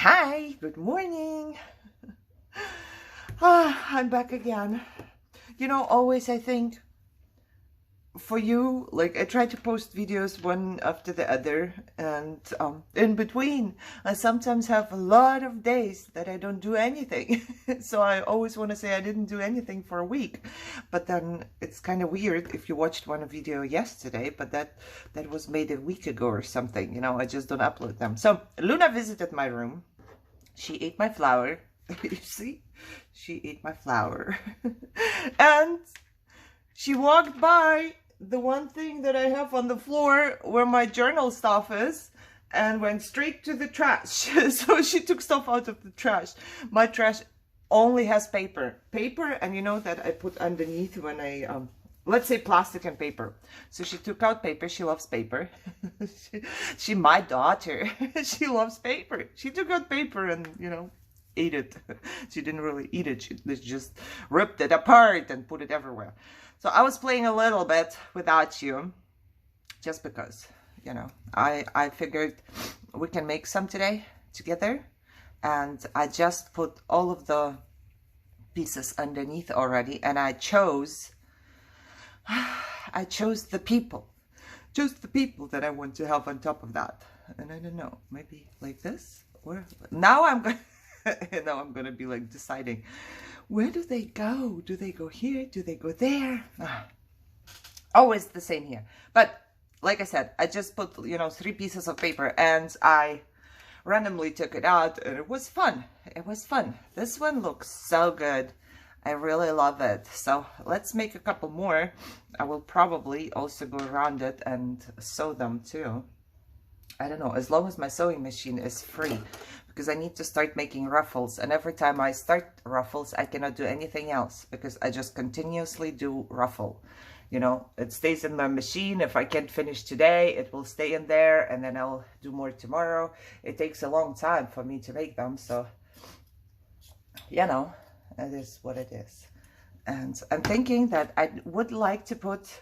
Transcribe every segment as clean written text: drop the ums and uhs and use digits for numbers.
Hi, good morning. I'm back again. You know, always I think for you, like I try to post videos one after the other, and in between I sometimes have a lot of days that I don't do anything. So I always want to say I didn't do anything for a week, but then it's kind of weird if you watched one video yesterday, but that was made a week ago or something. You know, I just don't upload them. So Luna visited my room. She ate my flower. You see, she ate my flower. And she walked by the one thing that I have on the floor where my journal stuff is and went straight to the trash. So she took stuff out of the trash. My trash only has paper. And you know that I put underneath when I, let's say plastic and paper. So she took out paper. She loves paper. she my daughter. She loves paper. She took out paper and, you know, ate it. She didn't really eat it. She just ripped it apart and put it everywhere. So I was playing a little bit without you, just because, you know, I figured we can make some today together. And I just put all of the pieces underneath already. And I chose the people. Just the people that I want to have on top of that. And I don't know, maybe like this? Or now I'm going now I'm going to be like deciding, where do they go? Do they go here? Do they go there? Always the same here. But like I said, I just put, you know, 3 pieces of paper and I randomly took it out and it was fun. It was fun. This one looks so good. I really love it. So let's make a couple more. I will probably also go around it and sew them too. I don't know, as long as my sewing machine is free, because I need to start making ruffles. And every time I start ruffles, I cannot do anything else because I just continuously do ruffle. You know, it stays in my machine. If I can't finish today, it will stay in there and then I'll do more tomorrow. It takes a long time for me to make them. So, you know, it is what it is. And I'm thinking that I would like to put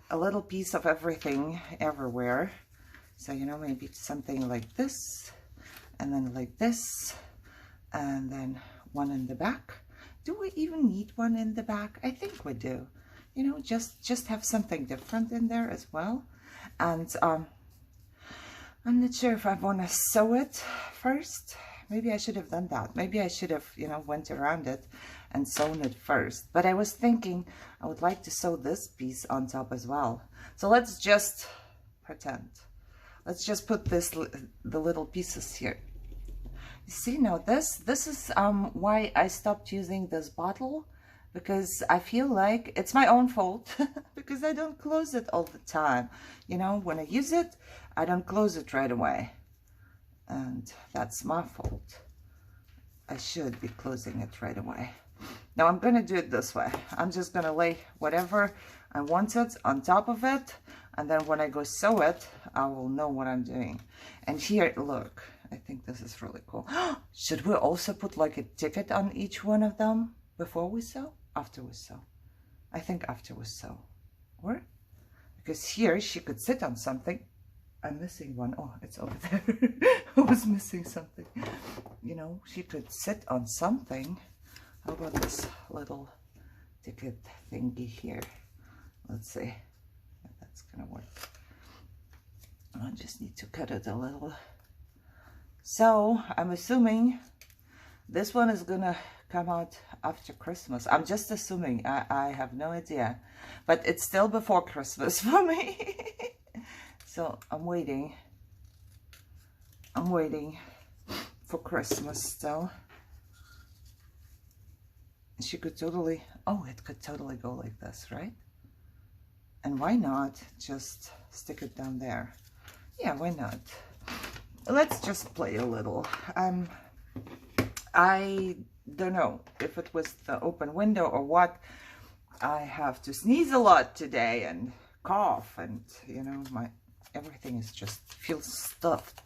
a little piece of everything everywhere. So, you know, maybe something like this, and then like this, and then one in the back. Do we even need one in the back? I think we do. You know, just have something different in there as well. And I'm not sure if I want to sew it first. Maybe I should have done that. Maybe I should have, you know, went around it and sewn it first. But I was thinking I would like to sew this piece on top as well. So let's just pretend. Let's just put the little pieces here. You see, now this is why I stopped using this bottle, because I feel like it's my own fault because I don't close it all the time. You know, when I use it, I don't close it right away. And that's my fault. I should be closing it right away. Now I'm going to do it this way. I'm just going to lay whatever I wanted on top of it. And then when I go sew it, I will know what I'm doing. And here, look, I think this is really cool. Should we also put like a ticket on each one of them before we sew? After we sew? I think after we sew. Or? Because here she could sit on something. I'm missing one. Oh, it's over there. I was missing something. You know, she could sit on something. How about this little ticket thingy here? Let's see if that's gonna work. I just need to cut it a little. So I'm assuming this one is gonna come out after Christmas. I'm just assuming. I have no idea, but it's still before Christmas for me. So I'm waiting for Christmas still. She could totally, oh, it could totally go like this, right? And why not just stick it down there? Yeah, why not? Let's just play a little. I don't know if it was the open window or what. I have to sneeze a lot today and cough, and you know, everything is just feels stuffed.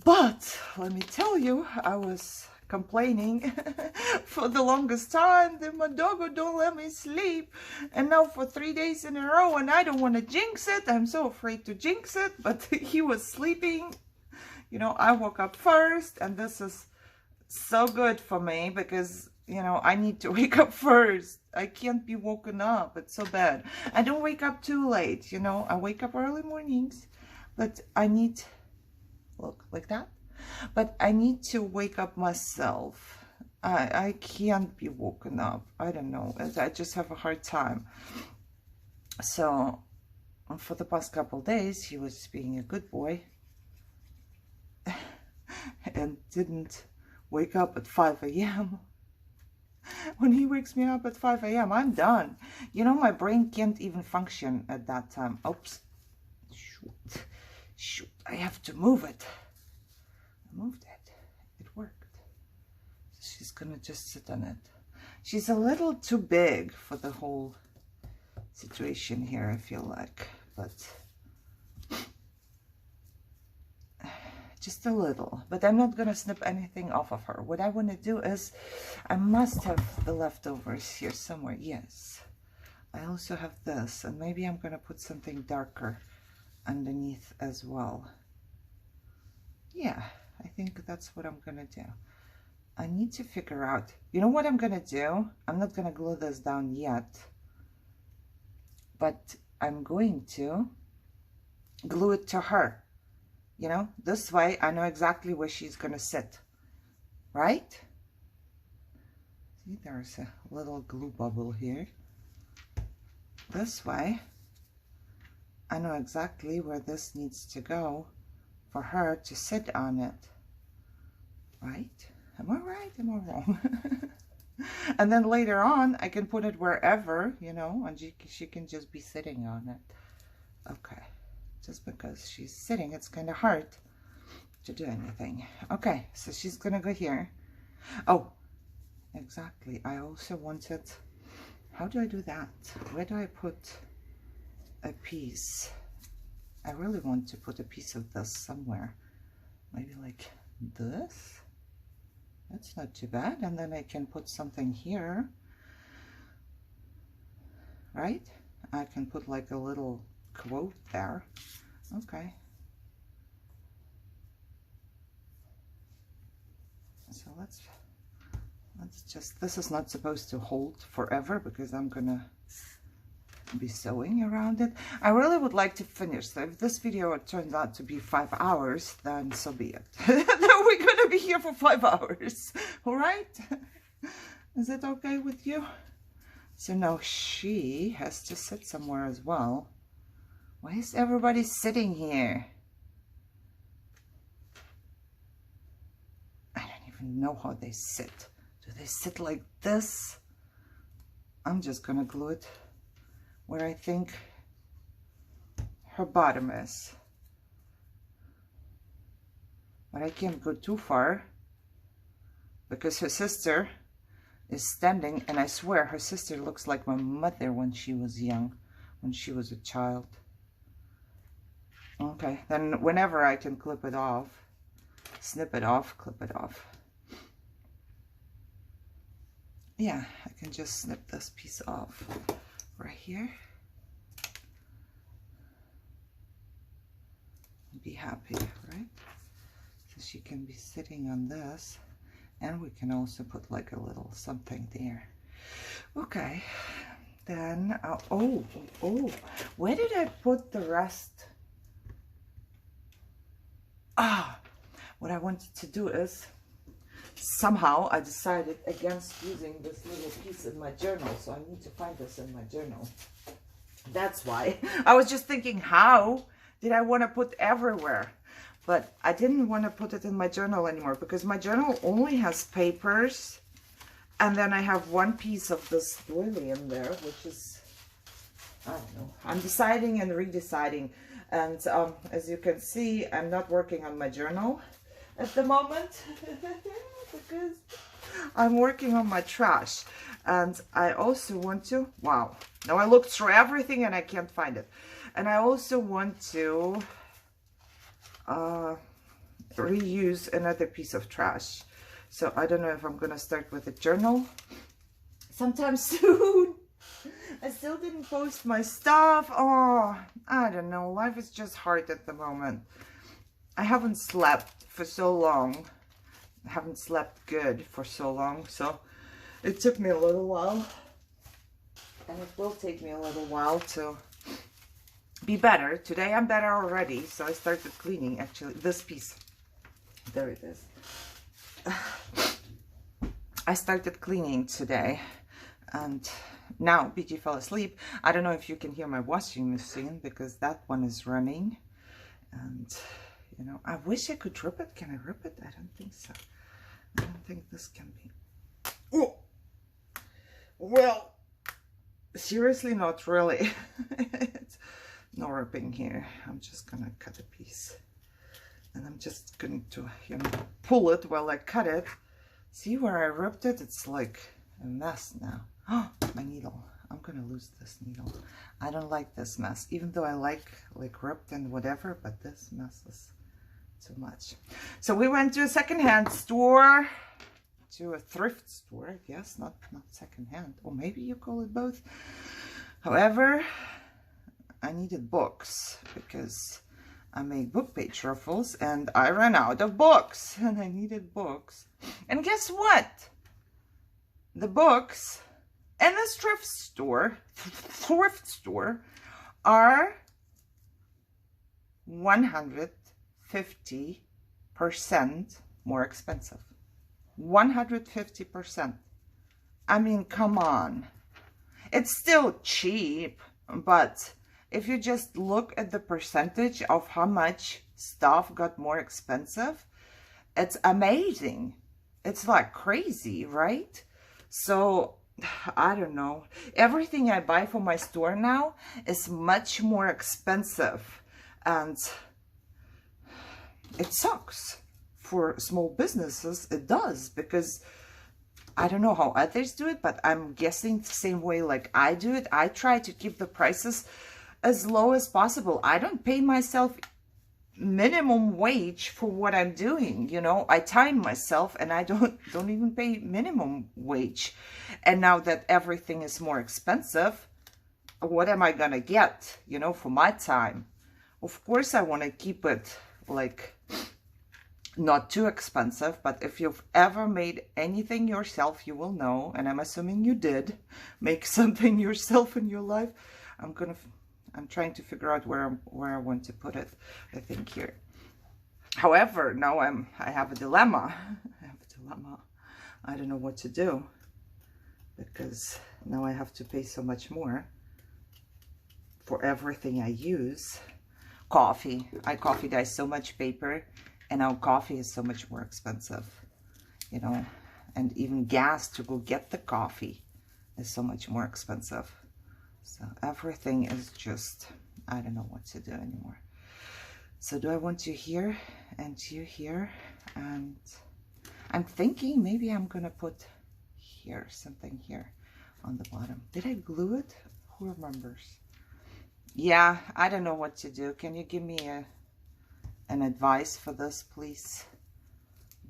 But let me tell you, I was complaining for the longest time that my doggo don't let me sleep, and now for 3 days in a row, and I don't want to jinx it. I'm so afraid to jinx it, but he was sleeping you know, I woke up first, and this is so good for me because, you know, I need to wake up first. I can't be woken up. It's so bad. I don't wake up too late, you know. I wake up early mornings, but I need, look, like that. But I need to wake up myself. I can't be woken up. I don't know. I just have a hard time. So for the past couple days, he was being a good boy and didn't wake up at 5 a.m. When he wakes me up at 5 a.m., I'm done. You know, my brain can't even function at that time. Oops. Shoot. Shoot. I have to move it. I moved it. It worked. She's gonna just sit on it. She's a little too big for the whole situation here, I feel like, but just a little. But I'm not gonna snip anything off of her. What I want to do is, I must have the leftovers here somewhere. Yes, I also have this, and maybe I'm gonna put something darker underneath as well. Yeah, I think that's what I'm gonna do. I need to figure out, you know what I'm gonna do? I'm not gonna glue this down yet, but I'm going to glue it to her. You know, this way I know exactly where she's gonna sit, right? See, there's a little glue bubble here. This way I know exactly where this needs to go for her to sit on it, right? Am I right? Am I wrong? And then later on, I can put it wherever, you know, and she can just be sitting on it. Okay. Just because she's sitting, it's kind of hard to do anything. Okay, so she's going to go here. Oh, exactly. I also wanted, how do I do that? Where do I put a piece? I really want to put a piece of this somewhere. Maybe like this. That's not too bad. And then I can put something here, right? I can put like a little quote there. Okay. So let's just, this is not supposed to hold forever because I'm gonna be sewing around it. I really would like to finish. So if this video turns out to be 5 hours, then so be it. Then we're gonna be here for 5 hours. All right? Is it okay with you? So now she has to sit somewhere as well. Why is everybody sitting here? I don't even know how they sit. Do they sit like this? I'm just gonna glue it where I think her bottom is. But I can't go too far because her sister is standing, and I swear her sister looks like my mother when she was young, when she was a child. Okay, then whenever I can clip it off, snip it off, clip it off. Yeah, I can just snip this piece off right here. Be happy, right? So she can be sitting on this, and we can also put like a little something there. Okay, then oh, where did I put the rest? What I wanted to do is, somehow I decided against using this little piece in my journal, so I need to find this in my journal. That's why. I was just thinking, how did I want to put everywhere? But I didn't want to put it in my journal anymore because my journal only has papers, and then I have one piece of this doily in there, which is, I don't know. I'm deciding and redeciding. And as you can see, I'm not working on my journal at the moment because I'm working on my trash. And I also want to, wow, now I looked through everything and I can't find it. And I also want to reuse another piece of trash. So I don't know if I'm gonna start with a journal sometime soon. I still didn't post my stuff. Oh, I don't know. Life is just hard at the moment. I haven't slept for so long. I haven't slept good for so long, so it took me a little while, and it will take me a little while to be better. Today I'm better already, so I started cleaning actually this piece. There it is. I started cleaning today, and now BG fell asleep. I don't know if you can hear my washing machine because that one is running, and you know, I wish I could rip it. Can I rip it? I don't think so. I don't think this can be. Oh, well, seriously, not really. It's no ripping here. I'm just gonna cut a piece, and I'm just going to, you know, pull it while I cut it. See where I ripped it? It's like a mess now. Oh, my needle. I'm gonna lose this needle. I don't like this mess, even though I like ripped and whatever, but this mess is too much. So we went to a secondhand store, to a thrift store, I guess, not secondhand, or maybe you call it both. However, I needed books because I make book page ruffles and I ran out of books, and I needed books. And guess what? The books in this thrift store are 150% more expensive. 150%. I mean, come on. It's still cheap, but if you just look at the percentage of how much stuff got more expensive, it's amazing. It's like crazy, right? So I don't know. Everything I buy for my store now is much more expensive, and it sucks. For small businesses, it does, because I don't know how others do it, but I'm guessing the same way like I do it. I try to keep the prices as low as possible. I don't pay myself minimum wage for what I'm doing, you know. I time myself, and I don't even pay minimum wage. And now that everything is more expensive, what am I gonna get, you know, for my time? Of course I want to keep it like not too expensive, but if you've ever made anything yourself, you will know, and I'm assuming you did make something yourself in your life. I'm trying to figure out where I want to put it. I think here. However, now I have a dilemma. I don't know what to do, because now I have to pay so much more for everything I use. Coffee. I coffee dye so much paper, and now coffee is so much more expensive, you know, and even gas to go get the coffee is so much more expensive. So everything is just, I don't know what to do anymore. So do I want you here and you here? And I'm thinking maybe I'm gonna put here, something here on the bottom. Did I glue it? Who remembers? Yeah, I don't know what to do. Can you give me an advice for this, please?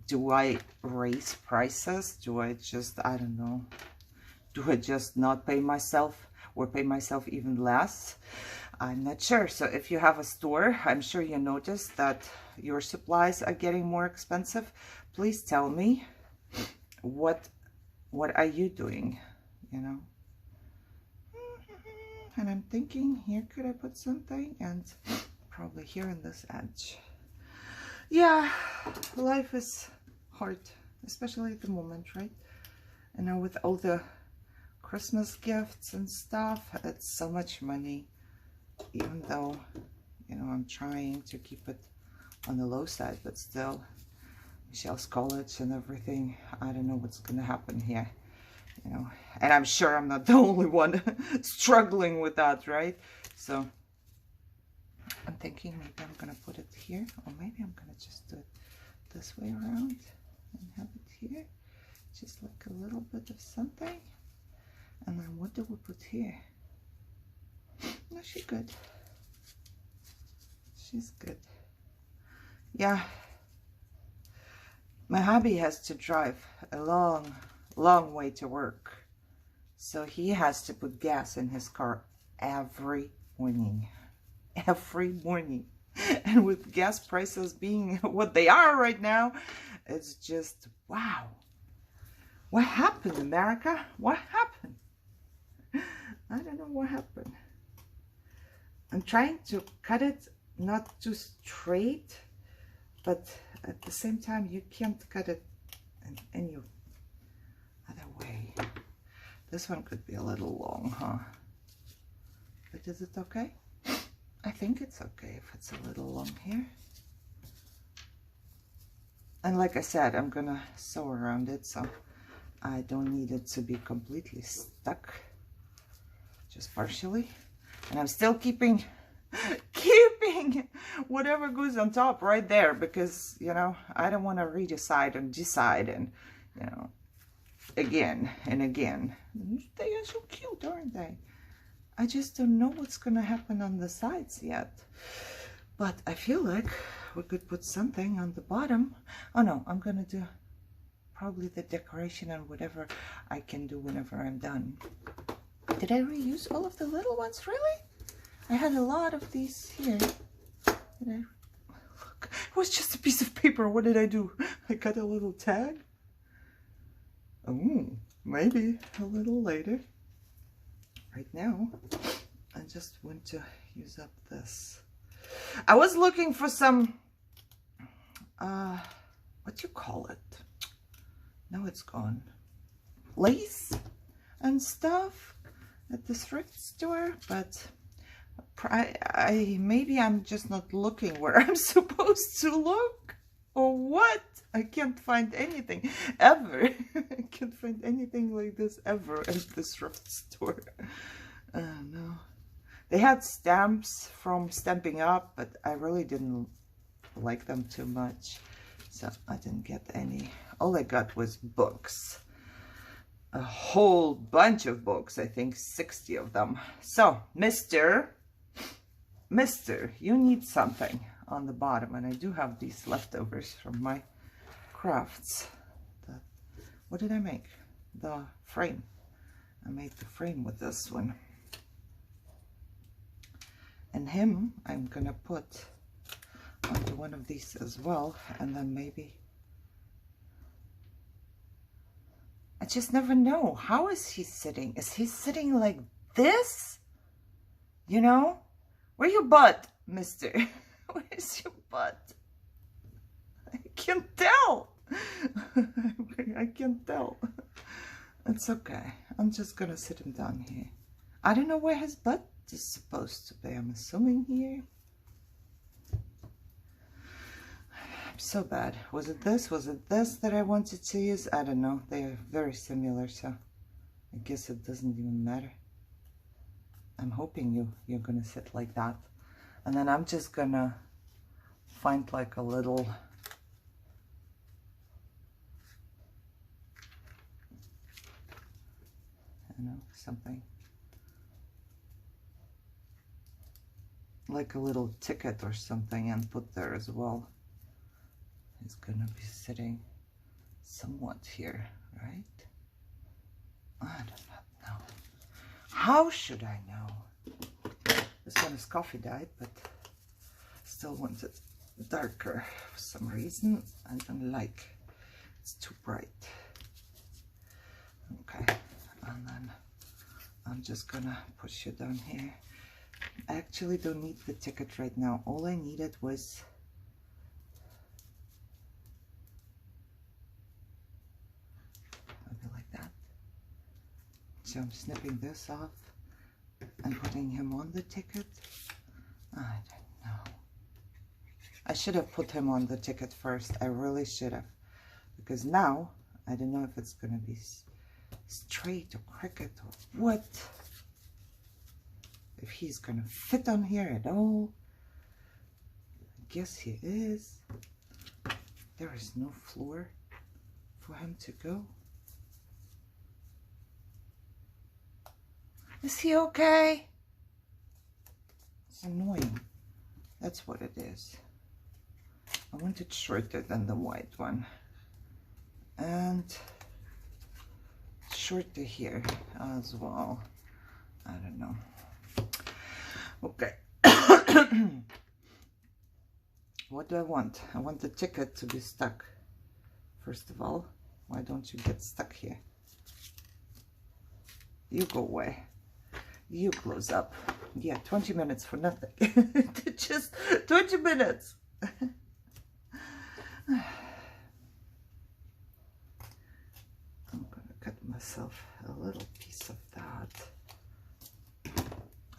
Do I raise prices? Do I just, I don't know. Do I just not pay myself, or pay myself even less? I'm not sure. So if you have a store, I'm sure you noticed that your supplies are getting more expensive. Please tell me, what are you doing, you know? And I'm thinking, here could I put something, and probably here on this edge. Yeah, life is hard, especially at the moment, right? And now with all the Christmas gifts and stuff, it's so much money, even though, you know, I'm trying to keep it on the low side, but still, Michelle's college and everything, I don't know what's gonna happen here, you know, and I'm sure I'm not the only one struggling with that, right? So I'm thinking maybe I'm gonna put it here, or maybe I'm gonna just do it this way around and have it here, just like a little bit of something. And then what do we put here? No, she's good. She's good. Yeah. My hubby has to drive a long way to work. So he has to put gas in his car every morning. Every morning. And with gas prices being what they are right now, it's just, wow. What happened, America? What happened? I don't know what happened. I'm trying to cut it not too straight, but at the same time, you can't cut it in any other way. This one could be a little long, huh? But is it okay? I think it's okay if it's a little long here. And like I said, I'm gonna sew around it, so I don't need it to be completely stuck, just partially. And I'm still keeping whatever goes on top right there, because, you know, I don't want to redecide and decide and, you know, again and again. They are so cute, aren't they? I just don't know what's gonna happen on the sides yet, but I feel like we could put something on the bottom. Oh no, I'm gonna do probably the decoration and whatever I can do whenever I'm done. Did I reuse all of the little ones? Really? I had a lot of these here. Did I? Look, it was just a piece of paper. What did I do? I got a little tag. Oh, maybe a little later. Right now, I just want to use up this. I was looking for some, what do you call it? Now it's gone. Lace and stuff at the thrift store, but maybe I'm just not looking where I'm supposed to look, or what? I can't find anything ever. I can't find anything like this ever at the thrift store. No. They had stamps from Stamping Up, but I really didn't like them too much, so I didn't get any. All I got was books. A whole bunch of books, I think 60 of them. So, Mister, you need something on the bottom, and I do have these leftovers from my crafts. What did I make? The frame. I made the frame with this one. And him, I'm gonna put onto one of these as well, and then maybe, I just never know. How is he sitting? Is he sitting like this? You know? Where's your butt, mister? Where's your butt? I can't tell. I can't tell. It's okay. I'm just gonna sit him down here. I don't know where his butt is supposed to be. I'm assuming here. I'm so bad. Was it this? Was it this that I wanted to use? I don't know. They are very similar, so I guess it doesn't even matter. I'm hoping you're gonna sit like that. And then I'm just gonna find like a little, I don't know, something like a little ticket or something and put there as well. It's gonna be sitting somewhat here, right? I don't know. How should I know? This one is coffee dyed, but still want it darker for some reason. I don't like it's too bright. Okay, and then I'm just gonna push you down here. I actually don't need the ticket right now. All I needed was maybe like that. So I'm snipping this off and putting him on the ticket. I don't know. I should have put him on the ticket first. I really should have, because now I don't know if it's gonna be straight or crooked or what. If he's gonna fit on here at all. I guess he is. There is no floor for him to go. Is he okay? It's annoying. That's what it is. I want it shorter than the white one. And shorter here as well. I don't know. Okay. what do I want? I want the ticket to be stuck. First of all, why don't you get stuck here? You go away. You close up. Yeah, 20 minutes for nothing. Just 20 minutes. I'm gonna cut myself a little piece of that.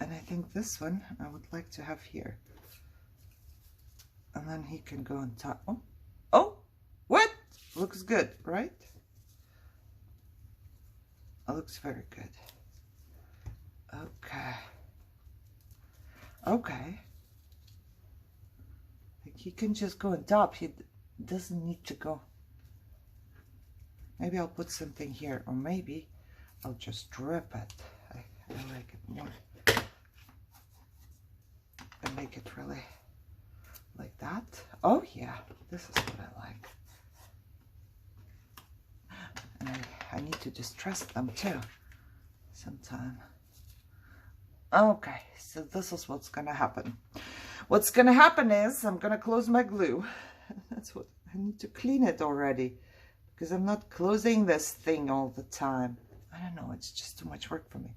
And I think this one I would like to have here. And then he can go on top. Oh, oh, what? Looks good, right? It looks very good. Okay. Okay. Like he can just go on top. He doesn't need to go. Maybe I'll put something here, or maybe I'll just strip it. I like it more. And make it really like that. Oh yeah, this is what I like. And I need to distress them too sometime. Okay, so this is what's gonna happen. What's gonna happen is I'm gonna close my glue. That's what I need to clean it already, because I'm not closing this thing all the time. I don't know, it's just too much work for me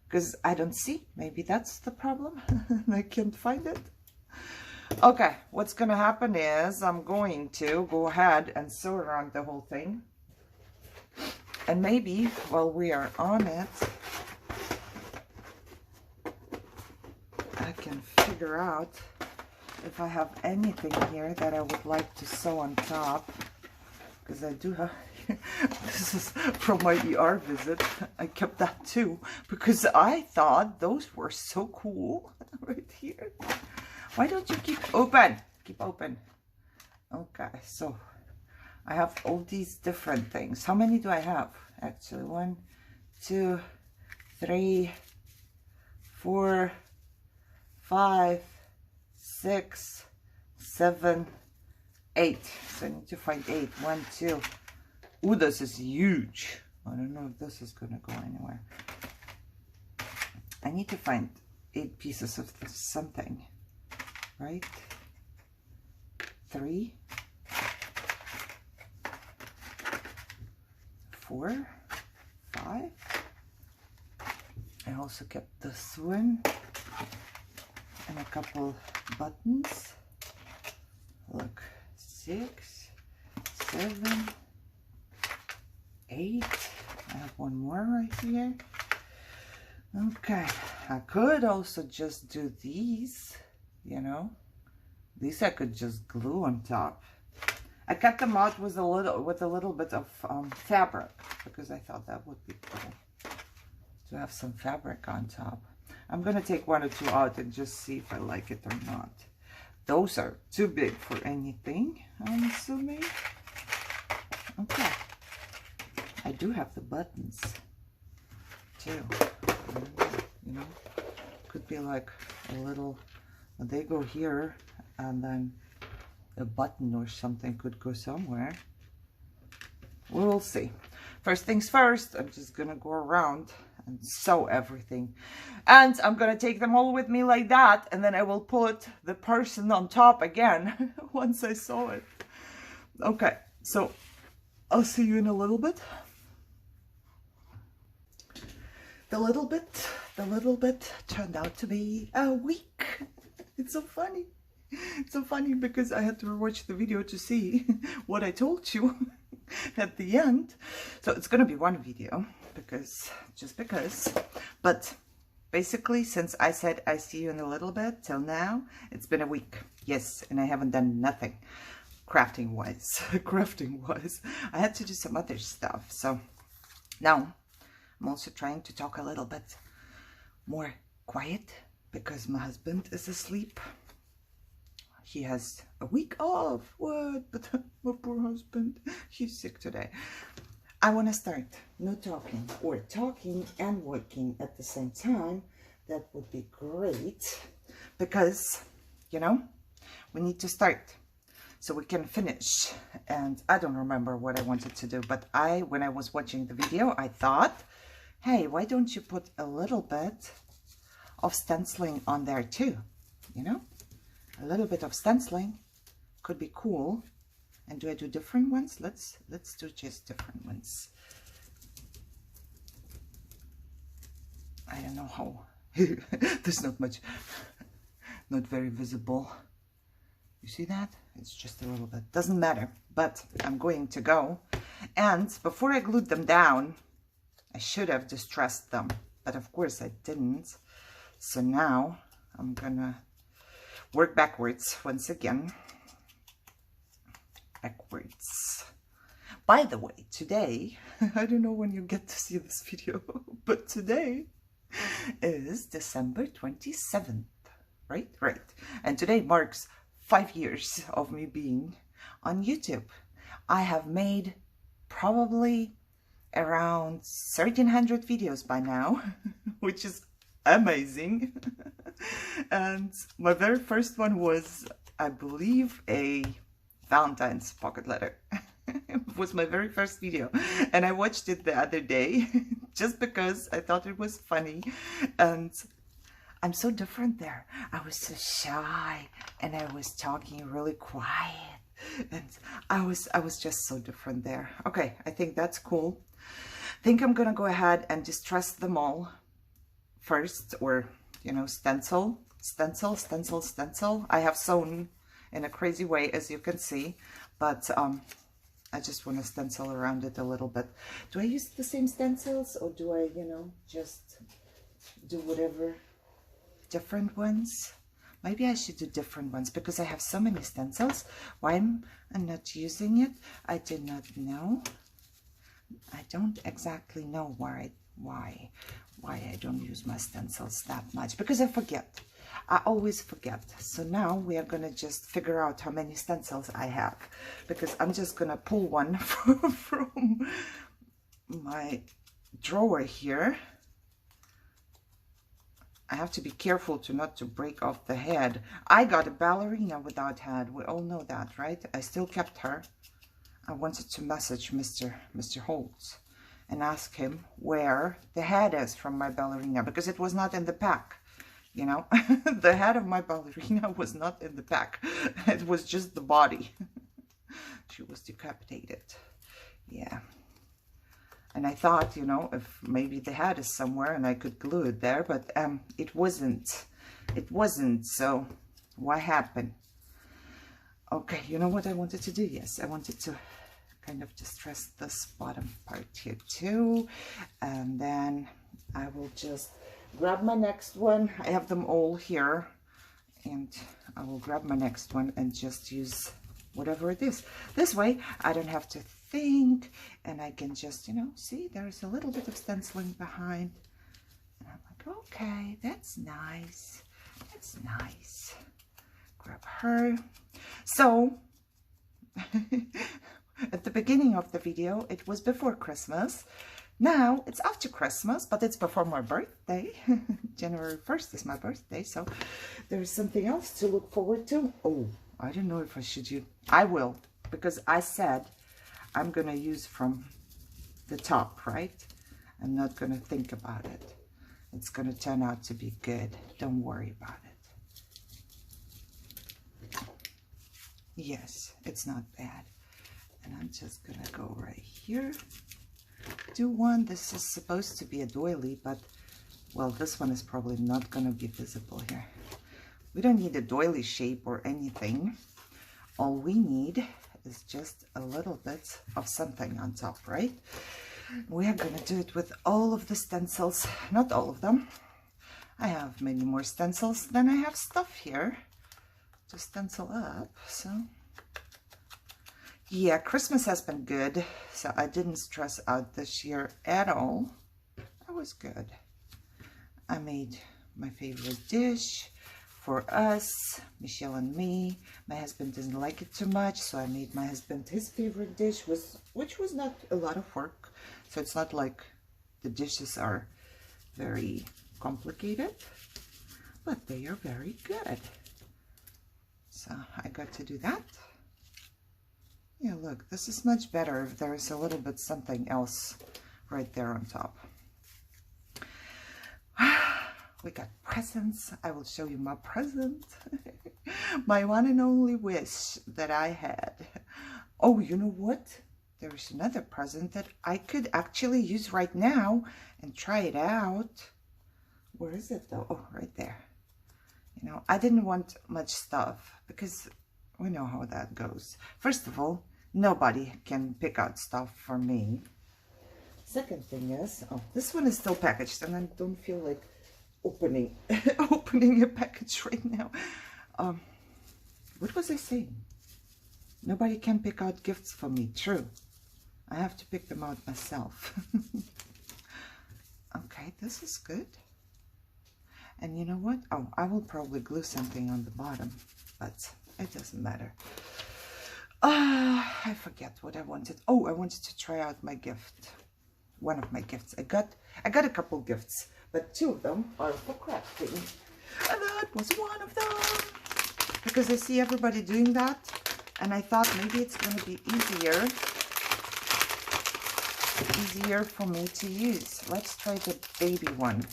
because I don't see. Maybe that's the problem. I can't find it. Okay, what's gonna happen is I'm going to go ahead and sew around the whole thing. And maybe while we are on it, I can figure out if I have anything here that I would like to sew on top. Because I do have, this is from my ER visit. I kept that too, because I thought those were so cool right here. Why don't you keep open? Keep open. Okay, so I have all these different things. How many do I have? Actually, 1, 2, 3, 4, 5, 6, 7, 8. So I need to find 8. 1, 2. Ooh, this is huge. I don't know if this is gonna go anywhere. I need to find 8 pieces of something, right? 3, 4, 5. I also kept this one and a couple buttons. Look, 6, 7, 8. I have one more right here. Okay, I could also just do these, you know. These I could just glue on top. I cut them out with a little bit of fabric, because I thought that would be cool to have some fabric on top. I'm gonna take 1 or 2 out and just see if I like it or not. Those are too big for anything, I'm assuming. Okay. I do have the buttons too. You know, could be like a little, they go here, and then a button or something could go somewhere. We'll see. First things first, I'm just gonna go around and sew everything, and I'm gonna take them all with me like that, and then I will put the person on top again once I sew it. Okay, so I'll see you in a little bit. The little bit turned out to be a week. It's so funny. It's so funny because I had to rewatch the video to see what I told you at the end. So it's gonna be one video just because. But basically, since I said I see you in a little bit till now, it's been a week. Yes, and I haven't done nothing crafting wise. I had to do some other stuff. So now I'm also trying to talk a little bit more quiet because my husband is asleep. He has a week off. What? But my poor husband, he's sick today. I want to start no talking, or talking and working at the same time. That would be great, because, you know, we need to start so we can finish. And I don't remember what I wanted to do, but when I was watching the video, I thought, hey, why don't you put a little bit of stenciling on there too? You know, a little bit of stenciling could be cool. And do I do different ones? Let's do just different ones. I don't know how. There's not much, not very visible. You see that? It's just a little bit. Doesn't matter. But I'm going to go. And before I glued them down, I should have distressed them. But of course I didn't. So now I'm gonna work backwards once again. Backwards. By the way, today, I don't know when you get to see this video, but today is December 27th, right? Right. And today marks 5 years of me being on YouTube. I have made probably around 1,300 videos by now, which is amazing. And my very first one was, I believe, a Valentine's pocket letter. It was my very first video, and I watched it the other day just because I thought it was funny. And I'm so different there. I was so shy and I was talking really quiet, and I was just so different there. Okay, I think that's cool. I think I'm gonna go ahead and distress them all first, or stencil. I have sewn in a crazy way, as you can see, but I just want to stencil around it a little bit. Do I use the same stencils, or do I, just do whatever, different ones? Maybe I should do different ones because I have so many stencils. Why I'm not using it, I did not know. I don't exactly know why I don't use my stencils that much, because I forget. I always forget. So now we are gonna just figure out how many stencils I have, because I'm just gonna pull one from my drawer here. I have to be careful not to break off the head. I got a ballerina without head. We all know that, right? I still kept her. I wanted to message Mr. Holtz and ask him where the head is from my ballerina, because it was not in the pack. The head of my ballerina was not in the pack. It was just the body. She was decapitated. Yeah. And I thought, if maybe the head is somewhere and I could glue it there, but it wasn't. It wasn't. So what happened? Okay, you know what I wanted to do? Yes, I wanted to kind of distress this bottom part here too. And then I will just grab my next one. I have them all here, and I will grab my next one and just use whatever it is. This way I don't have to think, and I can just, see there's a little bit of stenciling behind, and I'm like, okay, that's nice. That's nice. Grab her. So at the beginning of the video, it was before Christmas. Now it's after Christmas, but it's before my birthday. January 1st is my birthday, so there's something else to look forward to. Oh, I don't know if I should use. I will, because I said I'm gonna use from the top, right? I'm not gonna think about it. It's gonna turn out to be good. Don't worry about it. Yes, it's not bad. And I'm just gonna go right here. Do one. This is supposed to be a doily, but well, this one is probably not going to be visible here. We don't need a doily shape or anything. All we need is just a little bit of something on top, right? We are going to do it with all of the stencils. Not all of them. I have many more stencils than I have stuff here to stencil up. So yeah, Christmas has been good, so I didn't stress out this year at all. That was good. I made my favorite dish for us, Michelle and me. My husband didn't like it too much, so I made my husband his favorite dish, which was not a lot of work. So it's not like the dishes are very complicated, but they are very good. So I got to do that. Yeah, look, this is much better if there is a little bit something else right there on top. we got presents. I will show you my present. My one and only wish that I had. Oh, you know what? There's another present that I could actually use right now and try it out. Where is it though? Oh, right there. You know, I didn't want much stuff because we know how that goes. First of all, nobody can pick out stuff for me. Second thing is, oh, this one is still packaged and I don't feel like opening a package right now. What was I saying? Nobody can pick out gifts for me. True. I have to pick them out myself. Okay, this is good. And you know what? Oh, I will probably glue something on the bottom, but it doesn't matter. I forget what I wanted. Oh, I wanted to try out my gift. One of my gifts. I got a couple gifts, but two of them are for crafting. And that was one of them. Because I see everybody doing that, and I thought maybe it's going to be easier for me to use. Let's try the baby one.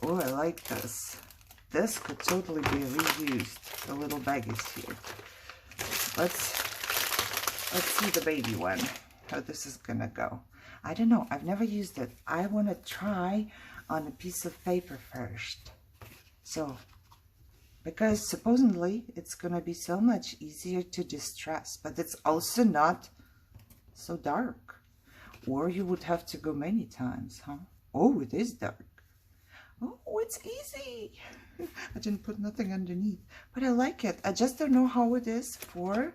Oh, I like this. This could totally be reused. The little bag is here. Let's see the baby one, how this is gonna go. I don't know, I've never used it. I want to try on a piece of paper first. So, because supposedly it's gonna be so much easier to distress, but it's also not so dark. Or you would have to go many times, huh? Oh, it is dark. Oh, it's easy. I didn't put nothing underneath, but I like it. I just don't know how it is for...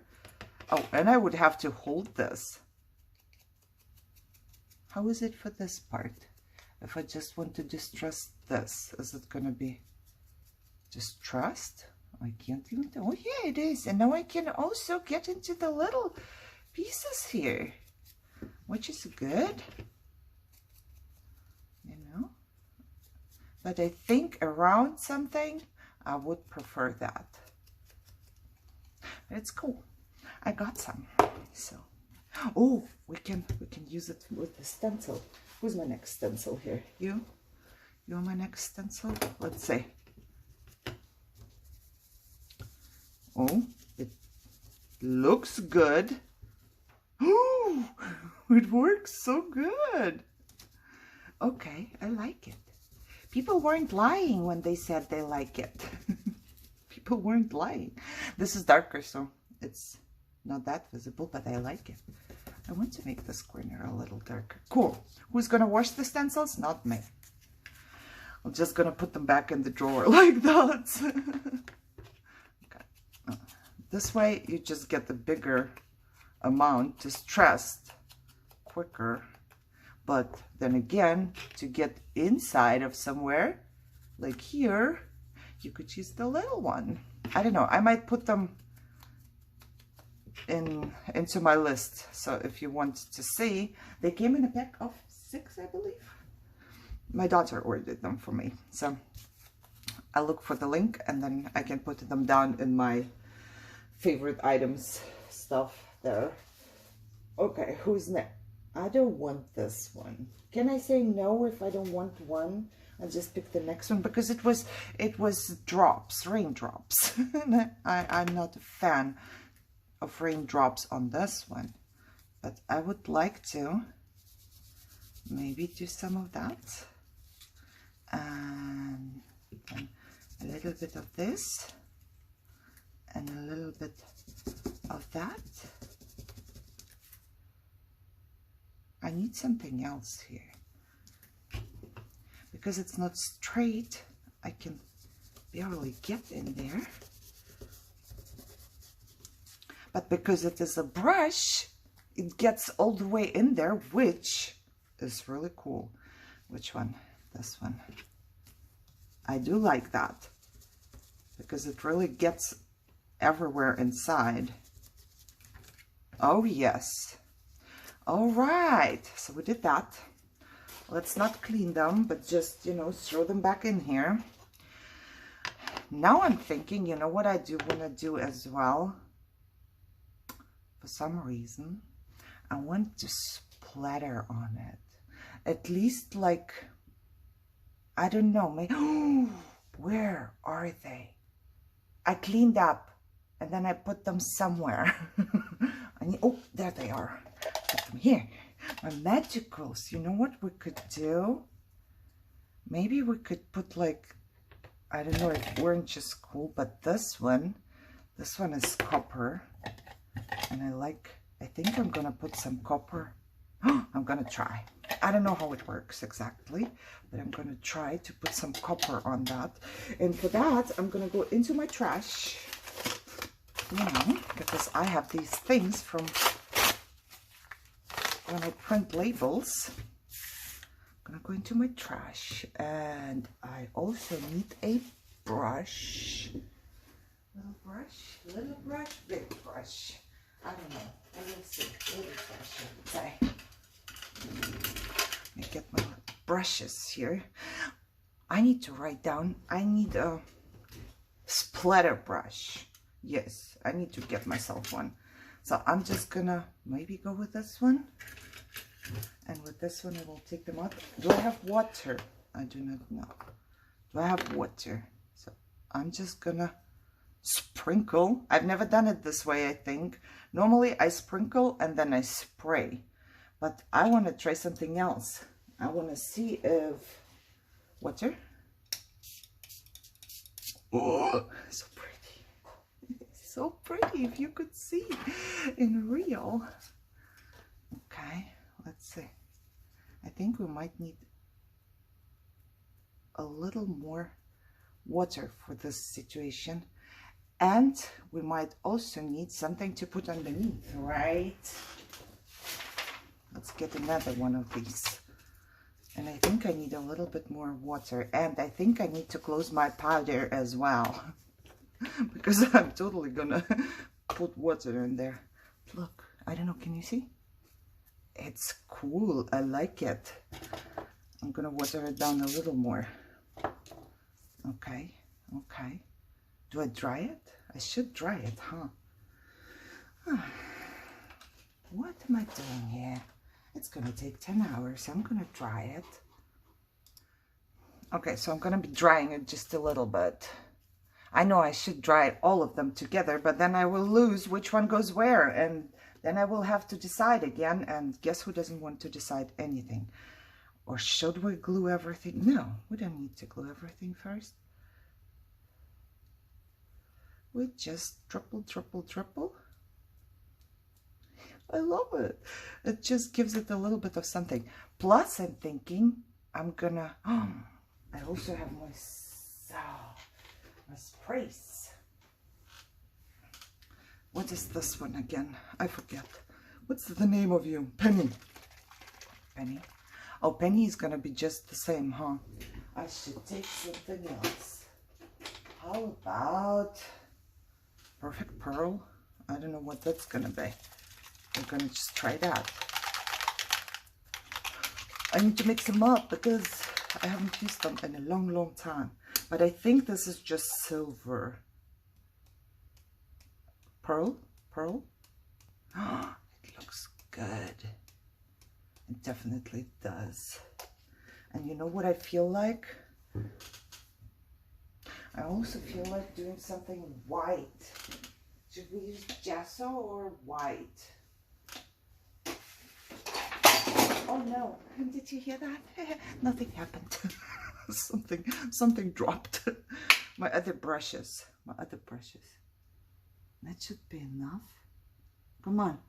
Oh, and I would have to hold this. How is it for this part? If I just want to distress this, is it going to be distressed? I can't even... Oh, yeah, it is. And now I can also get into the little pieces here, which is good. You know? But I think around something, I would prefer that. But it's cool. I got some. So, oh, we can use it with the stencil. Who's my next stencil here? You? You're my next stencil? Let's see. Oh, it looks good. Oh, it works so good. Okay, I like it. People weren't lying when they said they like it. People weren't lying. This is darker, so it's not that visible, but I like it. I want to make this corner a little darker. Cool. Who's going to wash the stencils? Not me. I'm just going to put them back in the drawer like that. Okay. This way, you just get the bigger amount distressed quicker. But then again, to get inside of somewhere, like here, you could use the little one. I don't know. I might put them into my list. So if you want to see, they came in a pack of 6, I believe. My daughter ordered them for me. So I'll look for the link and then I can put them down in my favorite items stuff there. Okay, who's next? I don't want this one. Can I say no if I don't want one? I'll just pick the next one because it was drops, raindrops. I'm not a fan of raindrops on this one, but I would like to maybe do some of that. And then a little bit of this and a little bit of that. I need something else here because it's not straight. I can barely get in there, but because it is a brush, it gets all the way in there, which is really cool. Which one? This one. I do like that because it really gets everywhere inside. Oh yes. All right, so we did that. Let's not clean them, but just, you know, throw them back in here. Now I'm thinking, you know what I do want to do as well? For some reason, I want to splatter on it. At least like, I don't know. Maybe, where are they? I cleaned up and then I put them somewhere. Oh, there they are. Put them here. My magicals. You know what we could do? Maybe we could put like, I don't know if orange is cool, but this one is copper. And I think I'm gonna put some copper. I'm gonna try. I don't know how it works exactly, but I'm gonna try to put some copper on that. And for that, I'm gonna go into my trash, you know, because I have these things from when I print labels. I'm gonna go into my trash, and I also need a brush. Little brush, big brush. I don't know. I will see. Little brush, I would say. Let me get my brushes here. I need to write down. I need a splatter brush. Yes, I need to get myself one. So I'm just gonna maybe go with this one. And with this one, I will take them out. Do I have water? I do not know. Do I have water? So I'm just gonna sprinkle. I've never done it this way, I think. Normally I sprinkle and then I spray. But I want to try something else. I want to see if... Water? Oh, so pretty. So pretty, if you could see in real. Okay, let's see. I think we might need a little more water for this situation. And we might also need something to put underneath, right? Let's get another one of these. And I think I need a little bit more water. And I think I need to close my powder as well. Because I'm totally gonna put water in there. Look, I don't know, can you see? It's cool, I like it. I'm gonna water it down a little more. Okay, okay. Do I dry it? I should dry it, huh? What am I doing here? It's gonna take 10 hours. I'm gonna dry it. Okay, so I'm gonna be drying it just a little bit. I know I should dry all of them together, but then I will lose which one goes where, and then I will have to decide again, and guess who doesn't want to decide anything? Or should we glue everything? No, we don't need to glue everything first. We just triple. I love it. It just gives it a little bit of something. Plus, I'm thinking I'm gonna... I also have my sprays. What is this one again? I forget. What's the name of you? Penny. Penny. Oh, Penny is gonna be just the same, huh? I should take something else. How about Perfect Pearl? I don't know what that's gonna be. I'm gonna just try that. I need to mix them up because I haven't used them in a long time. But I think this is just silver. Pearl? Pearl? Oh, it looks good. It definitely does. And you know what I feel like? I also feel like doing something white. Should we use gesso or white? Oh no, did you hear that? Nothing happened. something dropped. My other brushes. That should be enough. Come on.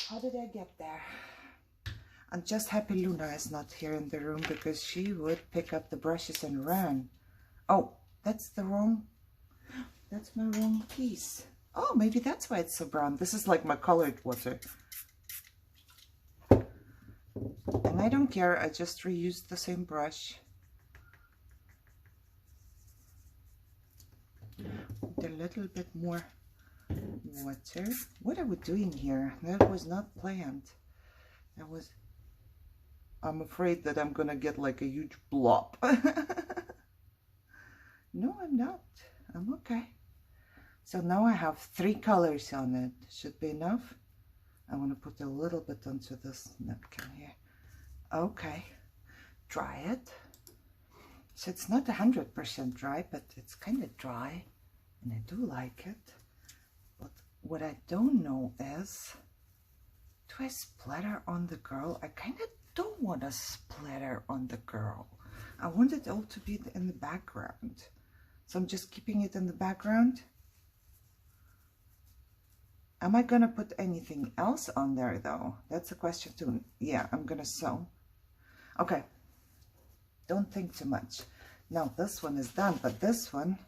How did I get there? I'm just happy Luna is not here in the room because she would pick up the brushes and run. Oh, that's my wrong piece. Oh, maybe that's why it's so brown. This is like my colored water. And I don't care, I just reused the same brush. With a little bit more water. What are we doing here? That was not planned. That was... I'm afraid that I'm gonna get like a huge blob. No, I'm not. I'm okay. So now I have 3 colors on it. Should be enough. I want to put a little bit onto this napkin here. Okay. dry it. So it's not 100% dry, but it's kind of dry, and I do like it. But what I don't know is, do I splatter on the girl? I kind of don't want to splatter on the girl. I want it all to be in the background. So I'm just keeping it in the background. Am I going to put anything else on there though? That's a question too. Yeah, I'm going to sew. Okay. Don't think too much. Now this one is done, but this one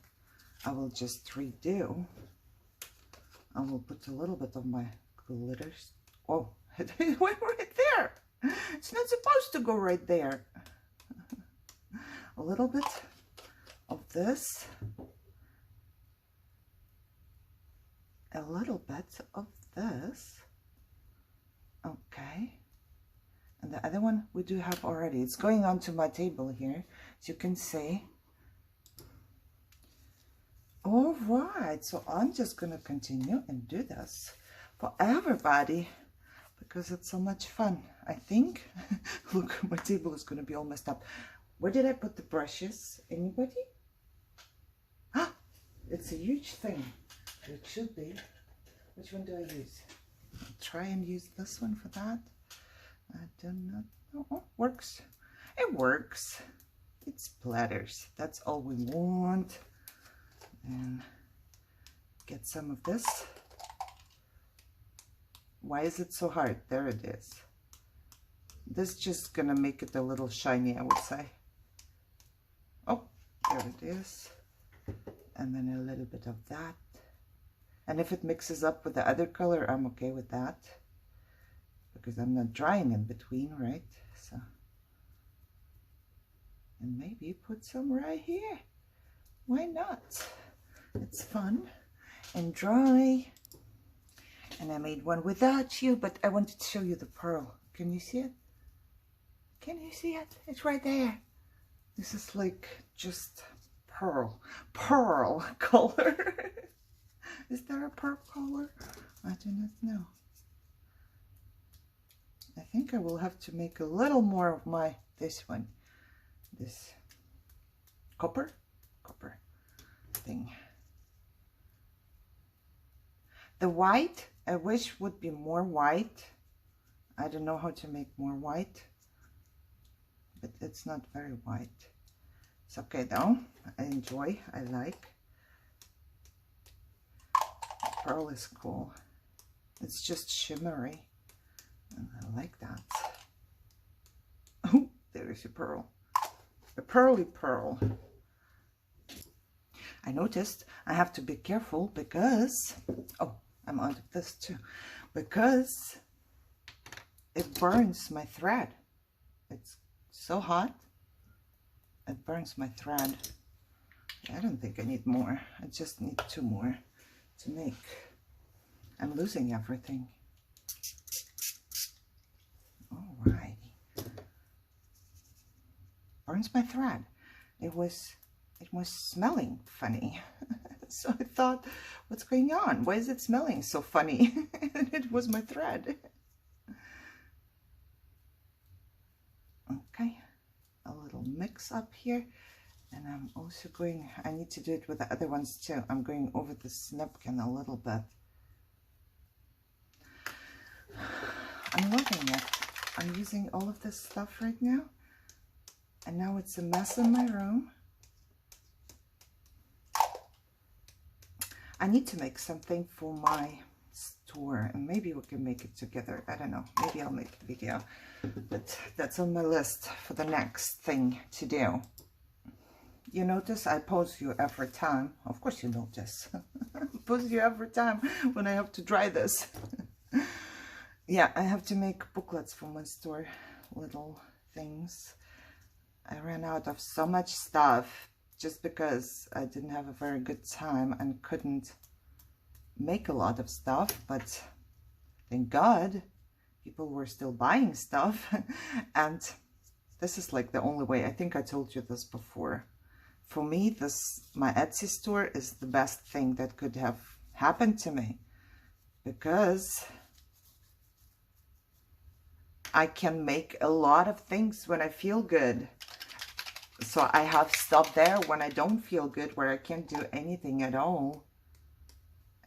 I will just redo. I will put a little bit of my glitters. Oh, it went right there. It's not supposed to go right there. A little bit of this. A little bit of this. Okay. And the other one we do have already. It's going onto my table here, as you can see. All right, so I'm just going to continue and do this for everybody because it's so much fun. I think, look, my table is going to be all messed up. Where did I put the brushes? Anybody? Ah, it's a huge thing. It should be. Which one do I use? I'll try and use this one for that. I do not know. Oh, works. It works. It splatters. That's all we want. And get some of this. Why is it so hard? There it is. This is just gonna make it a little shiny, I would say. Oh, there it is. And then a little bit of that. And if it mixes up with the other color, I'm okay with that. Because I'm not drying in between, right? So, and maybe put some right here. Why not? It's fun and dry. And I made one without you, but I wanted to show you the pearl. Can you see it? Can you see it? It's right there. This is like just pearl color. Is there a pearl color? I do not know. I think I will have to make a little more of my, this one, this copper thing. The white, I wish would be more white. I don't know how to make more white, but it's not very white. It's okay though. I enjoy, I like. Pearl is cool. It's just shimmery. And I like that. Oh, there is a pearl. A pearly pearl. I noticed I have to be careful because, oh, I'm out of this too, because it burns my thread. It's so hot, it burns my thread. I don't think I need more. I just need 2 more to make. I'm losing everything. Alrighty. Burns my thread. It was smelling funny. So I thought, what's going on? Why is it smelling so funny? And it was my thread. Okay, a little mix up here. And I'm also going, I need to do it with the other ones too. I'm going over this napkin a little bit. I'm loving it. I'm using all of this stuff right now. And now it's a mess in my room. I need to make something for my store, and maybe we can make it together. I don't know. Maybe I'll make the video, but that's on my list for the next thing to do. You notice I pause you every time. Of course you notice. Pause you every time when I have to dry this. Yeah, I have to make booklets for my store, little things. I ran out of so much stuff just because I didn't have a very good time and couldn't make a lot of stuff, but thank God people were still buying stuff. And this is like the only way. I think I told you this before. For me, my Etsy store is the best thing that could have happened to me, because I can make a lot of things when I feel good. So I have stuff there when I don't feel good, where I can't do anything at all.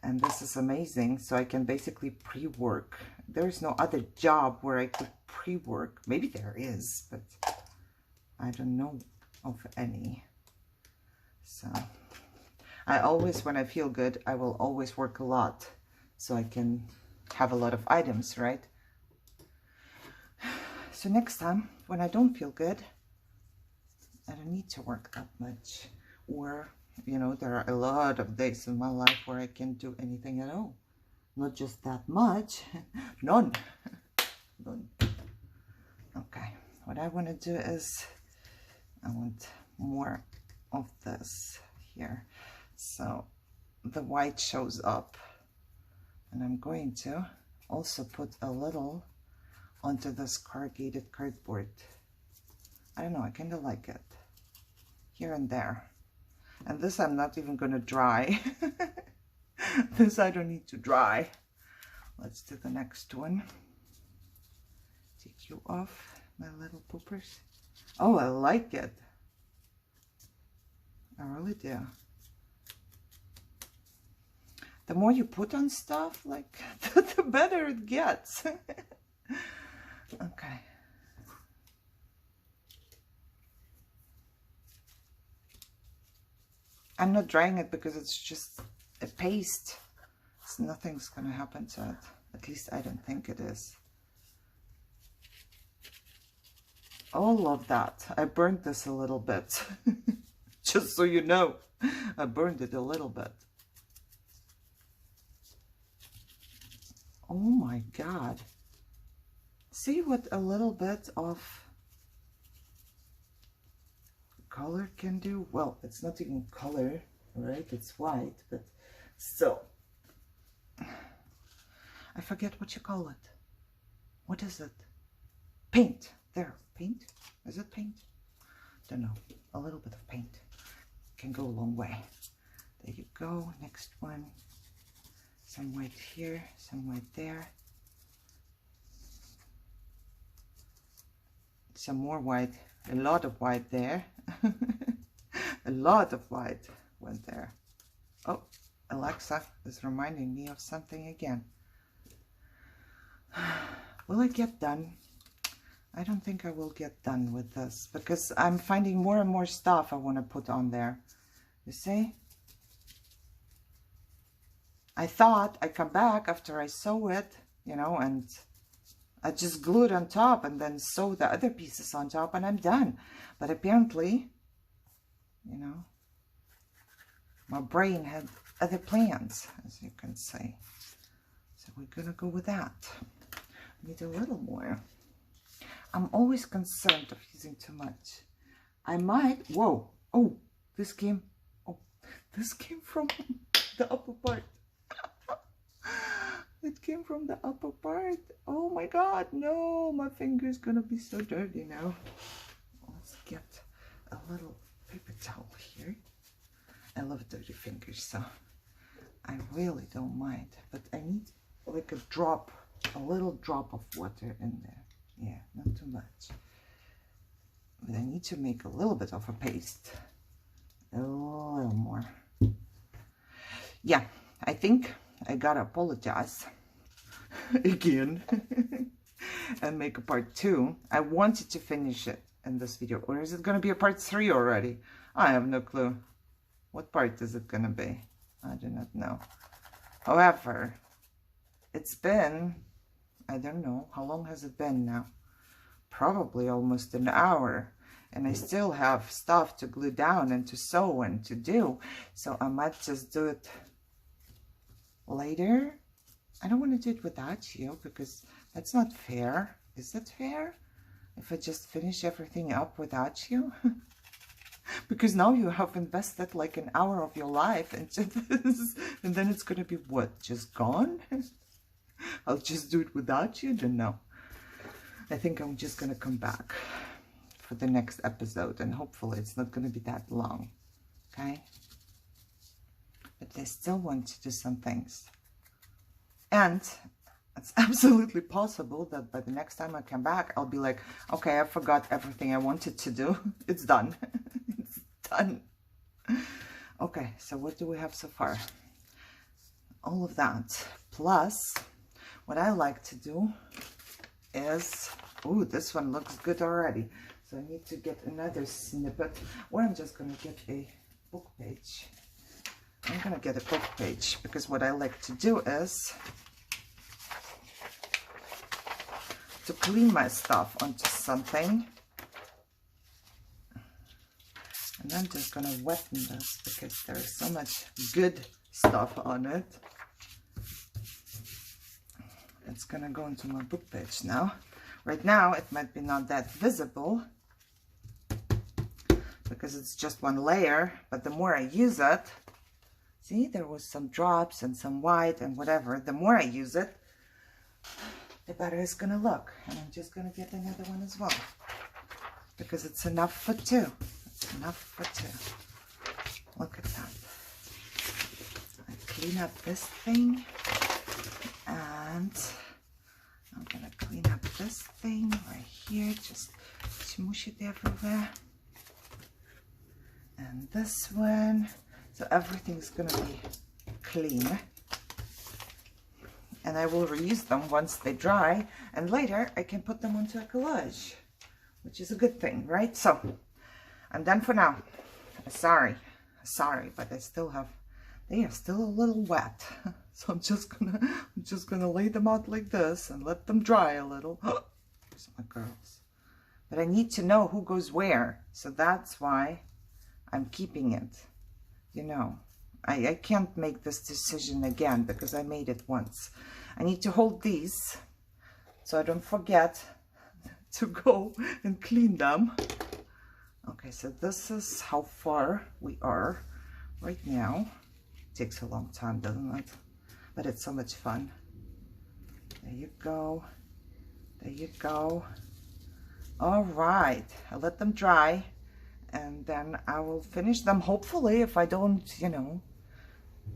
And this is amazing. So I can basically pre-work. There's no other job where I could pre-work. Maybe there is, but I don't know of any. So I always, when I feel good, I will always work a lot. So I can have a lot of items, right? So next time, when I don't feel good, I don't need to work that much. Or, you know, there are a lot of days in my life where I can't do anything at all. Not just that much. None. None. Okay. What I want to do is, I want more of this here. So the white shows up. And I'm going to also put a little onto this corrugated cardboard. I don't know, I kind of like it. Here and there. And this I'm not even going to dry. This I don't need to dry. Let's do the next one. Take you off, my little poopers. Oh, I like it. I really do. The more you put on stuff, like, the better it gets. Okay. I'm not drying it because it's just a paste. So nothing's going to happen to it. At least I don't think it is. All of that. I burned this a little bit. Just so you know. I burned it a little bit. Oh my God. See what a little bit of color can do? Well, it's not even color, right? It's white, but still. I forget what you call it. What is it? Paint. There. Paint? Is it paint? Don't know. A little bit of paint can go a long way. There you go. Next one. Some white here, some white there. Some more white, a lot of white there. A lot of white went there. Oh, Alexa is reminding me of something again. Will I get done? I don't think I will get done with this because I'm finding more and more stuff I want to put on there. You see? I thought I'd come back after I sew it, you know, and I just glue it on top and then sew the other pieces on top and I'm done. But apparently, you know, my brain had other plans, as you can see. So we're going to go with that. I need a little more. I'm always concerned of using too much. I might, whoa, oh, this came from the upper part. It came from the upper part. Oh my God, no, my finger's gonna be so dirty now. Let's get a little paper towel here. I love dirty fingers, so I really don't mind. But I need like a little drop of water in there. Yeah, not too much. But I need to make a little bit of a paste. A little more. Yeah, I think I gotta apologize again and make a part 2. I wanted to finish it in this video. Or is it gonna be a part 3 already? I have no clue. What part is it gonna be? I do not know. However, it's been, I don't know, how long has it been now? Probably almost an hour. And I still have stuff to glue down and to sew and to do. So I might just do it later. I don't want to do it without you because that's not fair. Is that fair? If I just finish everything up without you? Because now you have invested like an hour of your life into this. And then it's going to be what? Just gone? I'll just do it without you? Then no. I think I'm just going to come back for the next episode. And hopefully it's not going to be that long. Okay? But I still want to do some things. And It's absolutely possible that by the next time I come back, I'll be like, okay, I forgot everything I wanted to do. It's done. It's done. Okay, so what do we have so far? All of that. Plus, what I like to do is, oh, this one looks good already. So I need to get another snippet, or I'm just going to get a book page. I'm going to get a book page because what I like to do is to clean my stuff onto something. And I'm just going to weten this because there's so much good stuff on it. It's going to go into my book page now. Right now, it might be not that visible because it's just one layer, but the more I use it, see, there was some drops and some white and whatever. The more I use it, the better it's going to look. And I'm just going to get another one as well because it's enough for two. It's enough for two. Look at that. I clean up this thing, and I'm going to clean up this thing right here. Just smoosh it everywhere. And this one. So everything's going to be clean. And I will reuse them once they dry. And later I can put them onto a collage, which is a good thing, right? So I'm done for now. Sorry, but I still have, they are still a little wet. So I'm just gonna lay them out like this and let them dry a little. There's my girls. But I need to know who goes where. So that's why I'm keeping it. You know, I can't make this decision again because I made it once. I need to hold these so I don't forget to go and clean them. Okay, so this is how far we are right now. It takes a long time, doesn't it? But it's so much fun. There you go. There you go. All right, I'll let them dry and then I will finish them, hopefully, if I don't, you know,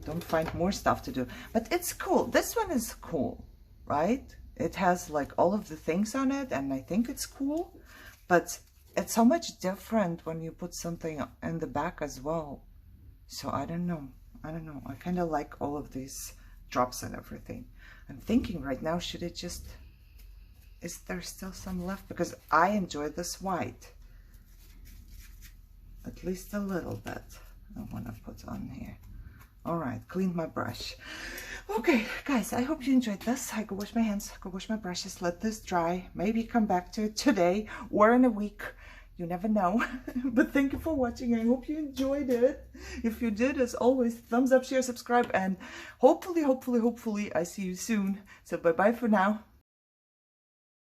don't find more stuff to do. But it's cool. This one is cool, right? It has like all of the things on it and I think it's cool, but it's so much different when you put something in the back as well. So I don't know. I kind of like all of these drops and everything. I'm thinking right now, should it just, is there still some left? Because I enjoy this white. At least a little bit I want to put on here. All right, clean my brush. Okay, guys, I hope you enjoyed this. I go wash my hands, go wash my brushes, let this dry. Maybe come back to it today or in a week. You never know. But thank you for watching. I hope you enjoyed it. If you did, as always, thumbs up, share, subscribe, and hopefully, I see you soon. So bye-bye for now.